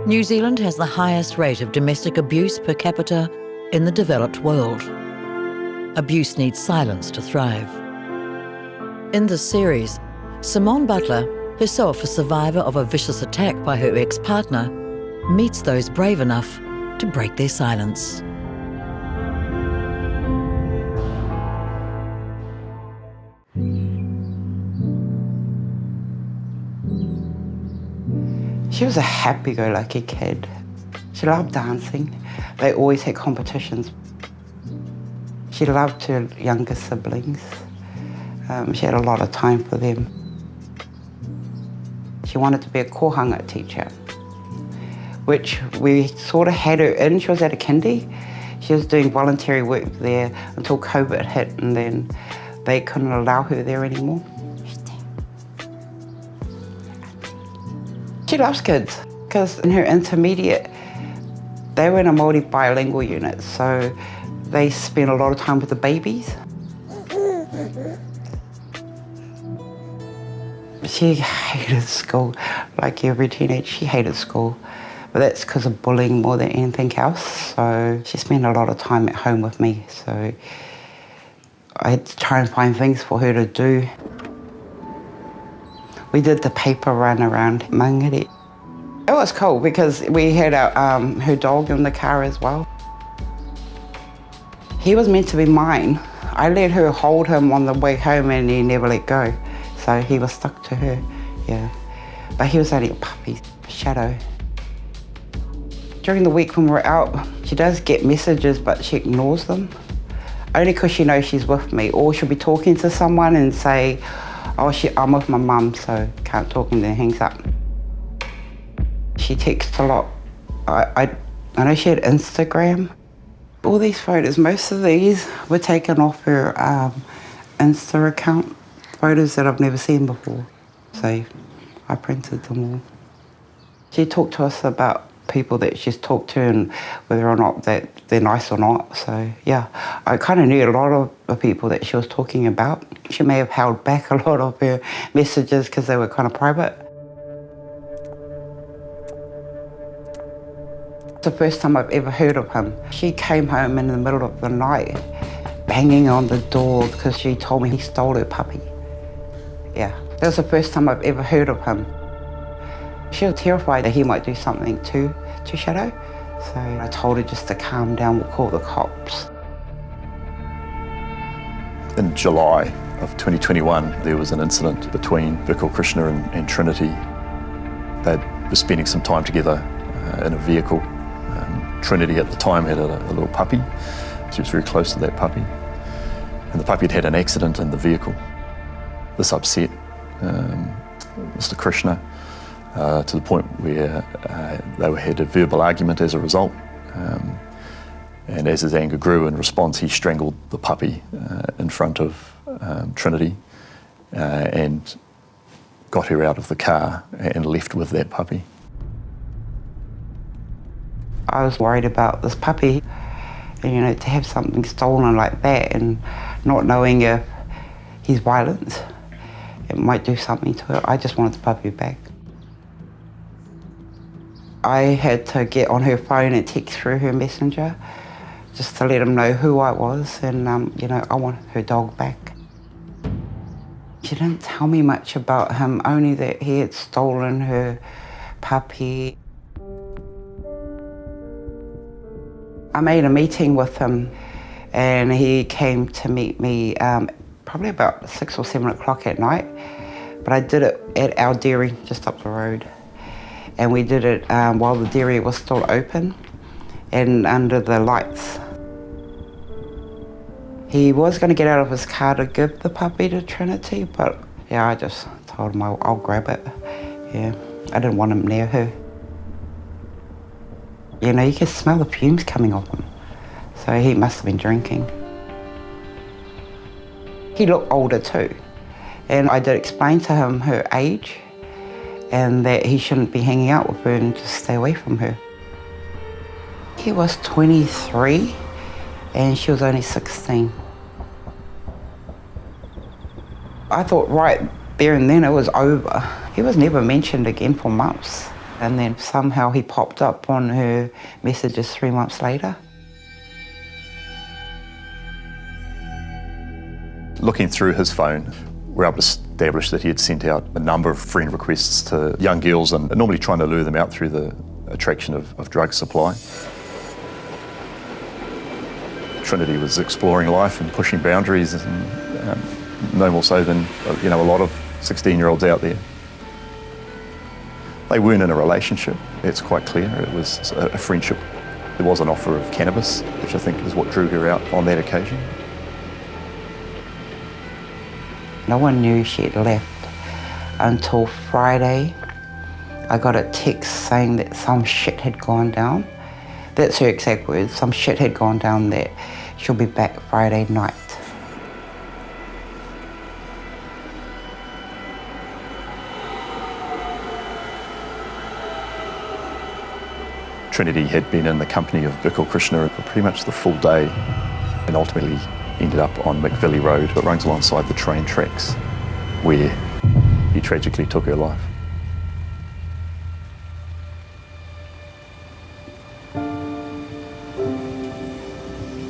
New Zealand has the highest rate of domestic abuse per capita in the developed world. Abuse needs silence to thrive. In this series, Simone Butler, herself a survivor of a vicious attack by her ex-partner, meets those brave enough to break their silence. She was a happy-go-lucky kid. She loved dancing. They always had competitions. She loved her younger siblings. She had a lot of time for them. She wanted to be a kohanga teacher, which we sort of had her in. She was at a kindy. She was doing voluntary work there until COVID hit, and then they couldn't allow her there anymore. She loves kids, because in her intermediate, they were in a Māori bilingual unit, so they spent a lot of time with the babies. She hated school, like every teenager, she hated school. But that's because of bullying more than anything else, so she spent a lot of time at home with me, so I had to try and find things for her to do. We did the paper run around Manurewa. It was cool because we had her dog in the car as well. He was meant to be mine. I let her hold him on the way home and he never let go. So he was stuck to her, yeah. But he was only a puppy, shadow. During the week when we're out, she does get messages, but she ignores them. Only because she knows she's with me, or she'll be talking to someone and say, oh, I'm with my mum, so can't talk, and then hangs up. She texts a lot. I know she had Instagram. All these photos, most of these were taken off her Insta account, photos that I've never seen before. So I printed them all. She talked to us about people that she's talked to and whether or not that they're nice or not. So yeah, I kind of knew a lot of the people that she was talking about. She may have held back a lot of her messages because they were kind of private. It's the first time I've ever heard of him. She came home in the middle of the night banging on the door because she told me he stole her puppy. Yeah, that was the first time I've ever heard of him. She was terrified that he might do something to Shadow, so I told her just to calm down, we'll call the cops. In July of 2021, there was an incident between Vikal Krishna and Trinity. They were spending some time together in a vehicle. Trinity at the time had a little puppy. She was very close to that puppy. And the puppy had had an accident in the vehicle. This upset Mr. Krishna to the point where they had a verbal argument as a result. And as his anger grew, in response, he strangled the puppy in front of Trinity and got her out of the car and left with that puppy. I was worried about this puppy, and, to have something stolen like that and not knowing if he's violent, it might do something to it. I just wanted the puppy back. I had to get on her phone and text through her messenger just to let him know who I was and, I want her dog back. She didn't tell me much about him, only that he had stolen her puppy. I made a meeting with him and he came to meet me probably about 6 or 7 o'clock at night, but I did it at our dairy just up the road. And we did it while the dairy was still open and under the lights. He was going to get out of his car to give the puppy to Trinity, but yeah, I just told him I'll grab it. Yeah, I didn't want him near her. You could smell the fumes coming off him, so he must have been drinking. He looked older too, and I did explain to him her age and that he shouldn't be hanging out with her and just stay away from her. He was 23 and she was only 16. I thought right there and then it was over. He was never mentioned again for months. And then somehow he popped up on her messages 3 months later. Looking through his phone, we're able to establish that he had sent out a number of friend requests to young girls and normally trying to lure them out through the attraction of drug supply. Trinity was exploring life and pushing boundaries, and no more so than a lot of 16-year-olds out there. They weren't in a relationship, it's quite clear. It was a friendship. There was an offer of cannabis, which I think is what drew her out on that occasion. No one knew she'd left until Friday. I got a text saying that some shit had gone down. That's her exact words, some shit had gone down, that she'll be back Friday night. Trinity had been in the company of Vikal Krishna for pretty much the full day and ultimately ended up on McVilly Road that runs alongside the train tracks, where he tragically took her life.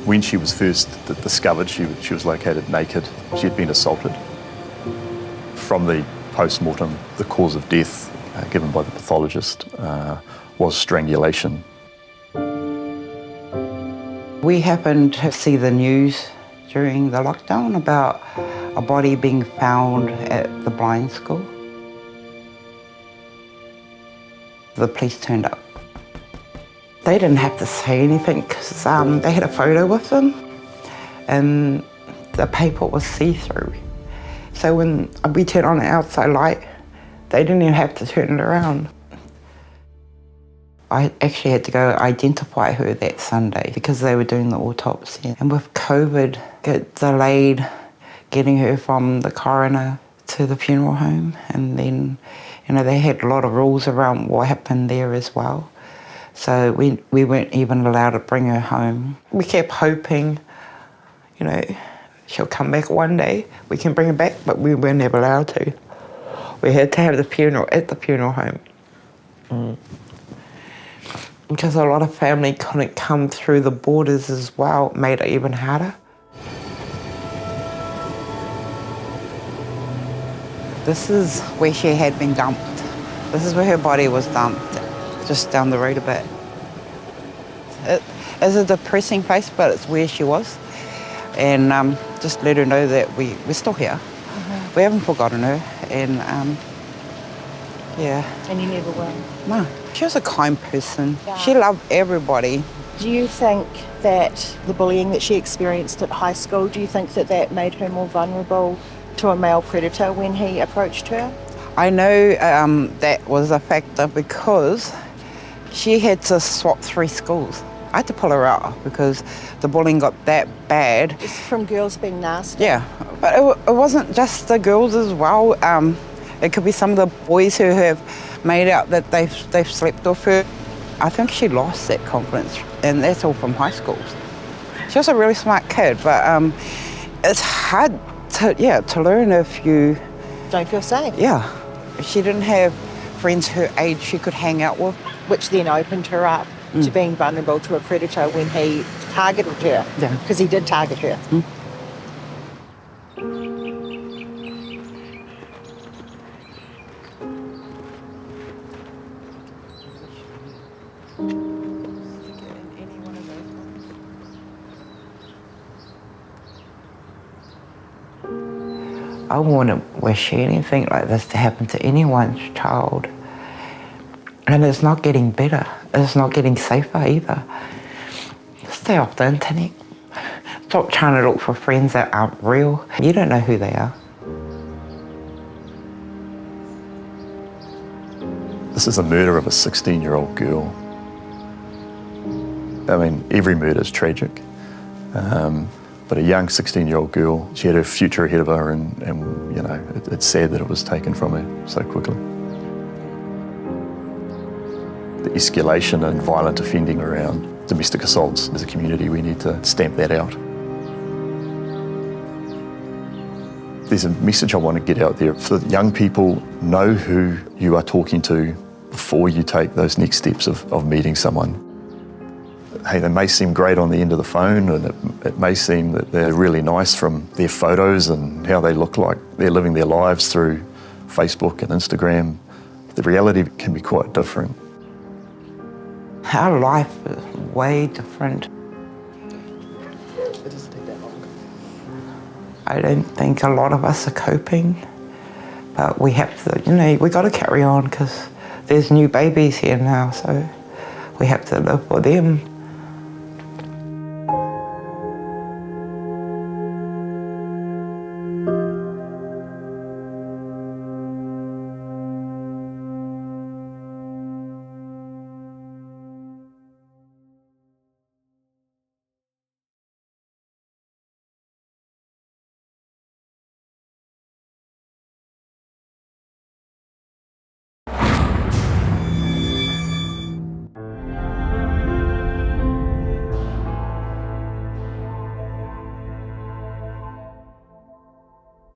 When she was first discovered, she was located naked. She had been assaulted. From the post-mortem, the cause of death given by the pathologist was strangulation. We happened to see the news during the lockdown about a body being found at the blind school. The police turned up. They didn't have to say anything because they had a photo with them and the paper was see-through. So when we turned on the outside light, they didn't even have to turn it around. I actually had to go identify her that Sunday because they were doing the autopsy. And with COVID, it delayed getting her from the coroner to the funeral home. And then, they had a lot of rules around what happened there as well. So we weren't even allowed to bring her home. We kept hoping, she'll come back one day. We can bring her back, but we were never allowed to. We had to have the funeral at the funeral home. Because a lot of family couldn't come through the borders as well, it made it even harder. This is where she had been dumped. This is where her body was dumped, just down the road a bit. It is a depressing place, but it's where she was. And just let her know that we're still here. Mm-hmm. We haven't forgotten her, and yeah. And you never will? No. She was a kind person. Yeah. She loved everybody. Do you think that the bullying that she experienced at high school, do you think that made her more vulnerable to a male predator when he approached her? I know that was a factor because she had to swap 3 schools. I had to pull her out because the bullying got that bad. Just from girls being nasty? Yeah, but it wasn't just the girls as well. It could be some of the boys who have made out that they've slept off her. I think she lost that confidence, and that's all from high schools. She was a really smart kid, but it's hard to learn if you don't feel safe. Yeah, she didn't have friends her age she could hang out with, which then opened her up to being vulnerable to a predator when he targeted her. Yeah, because he did target her. I wouldn't wish anything like this to happen to anyone's child. And it's not getting better. It's not getting safer either. Stay off the internet. Stop trying to look for friends that aren't real. You don't know who they are. This is the murder of a 16-year-old girl. I mean, every murder is tragic. But a young 16-year-old girl, she had her future ahead of her, and it's sad that it was taken from her so quickly. The escalation and violent offending around domestic assaults as a community, we need to stamp that out. There's a message I want to get out there. For young people, know who you are talking to before you take those next steps of meeting someone. Hey, they may seem great on the end of the phone, and it may seem that they're really nice from their photos and how they look like they're living their lives through Facebook and Instagram. The reality can be quite different. Our life is way different. It doesn't take that long. I don't think a lot of us are coping, but we have to, we got to carry on because there's new babies here now, so we have to live with them.